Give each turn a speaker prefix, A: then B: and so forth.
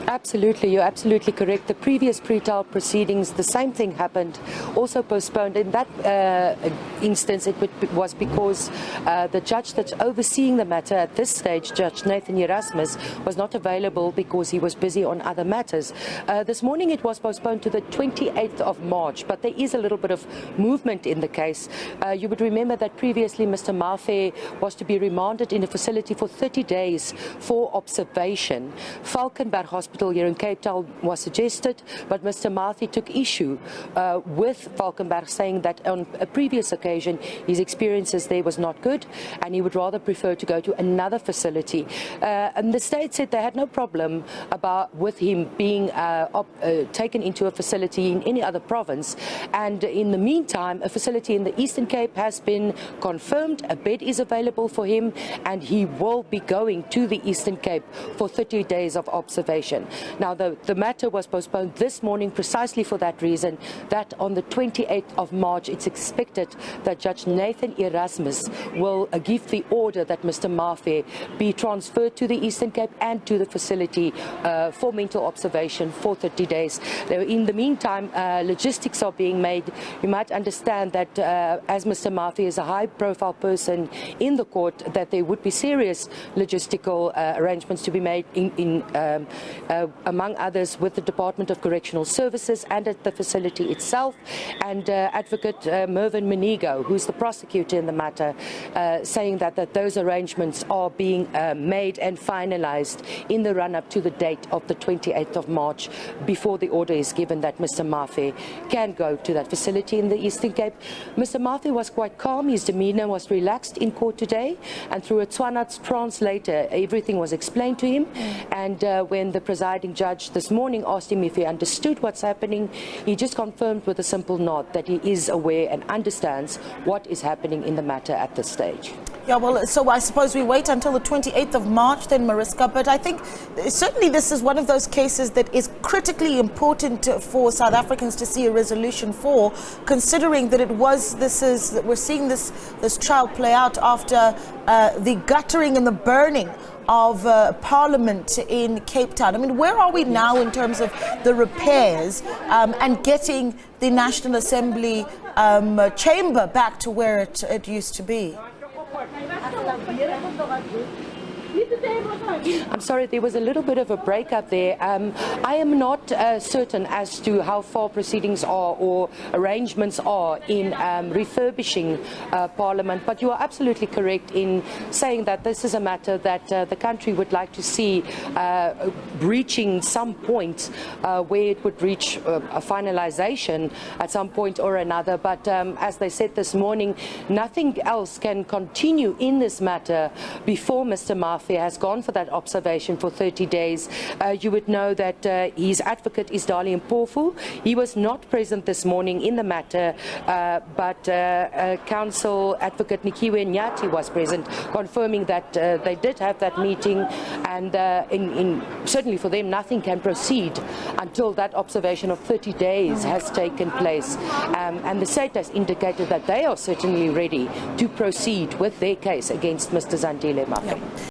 A: Absolutely, you're absolutely correct. The previous pre-trial proceedings, the same thing happened, also postponed. In that instance, it was because the judge that's overseeing the matter at this stage, Judge Nathan Erasmus, was not available because he was busy on other matters. This morning it was postponed to the 28th of March, but there is a little bit of movement in the case. You would remember that previously Mr. Mafe was to be remanded in a facility for 30 days for observation. Falkenberg Hospital here in Cape Town was suggested, but Mr. Mafe took issue with Falkenberg, saying that on a previous occasion his experiences there was not good and he would rather prefer to go to another facility. And the state said they had no problem with him being taken into a facility in any other province, and in the meantime a facility in the Eastern Cape has been confirmed. A bed is available for him and he will be going to the Eastern Cape for 30 days of observation. Now the matter was postponed this morning precisely for that reason, that on the 28th of March it's expected that Judge Nathan Erasmus will give the order that Mr. Mafe be transferred to the Eastern Cape and to the facility for mental observation for 30 days. In the meantime, logistics are being made. You might understand that as Mr. Mafe is a high-profile person in the court, that there would be serious logistical arrangements to be made among others with the Department of Correctional Services and at the facility itself, and Advocate Mervyn Menigo, who's the prosecutor in the matter, saying that those arrangements are being made and finalized in the run-up to the date of the 28th of March, before the order is given that Mr. Mafe can go to that facility in the Eastern Cape. Mr. Mafe was quite calm. His demeanor was relaxed in court today, and through a Tswana translator everything was explained to him. And when the presiding judge this morning asked him if he understood what's happening, he just confirmed with a simple nod that he is aware and understands what is happening in the matter at this stage.
B: Yeah, well, so I suppose we wait until the 28th of March then, Mariska, but I think certainly this is one of those cases that is critically important for South Africans to see a resolution for, considering that we're seeing this trial play out after the guttering and the burning of Parliament in Cape Town. I mean, where are we now in terms of the repairs and getting the National Assembly chamber back to where it used to be?
A: I'm sorry, there was a little bit of a breakup there. I am not certain as to how far proceedings are or arrangements are in refurbishing Parliament, but you are absolutely correct in saying that this is a matter that the country would like to see reaching some point where it would reach a finalization at some point or another. But as they said this morning, nothing else can continue in this matter before Mr. Mafe has gone for that observation for 30 days. You would know that his advocate is Zandile Mafe. He was not present this morning in the matter, but Council Advocate Nikiwe Nyati was present, confirming that they did have that meeting, and certainly for them nothing can proceed until that observation of 30 days has taken place. And the state has indicated that they are certainly ready to proceed with their case against Mr. Zandile Mafe.
B: Yeah.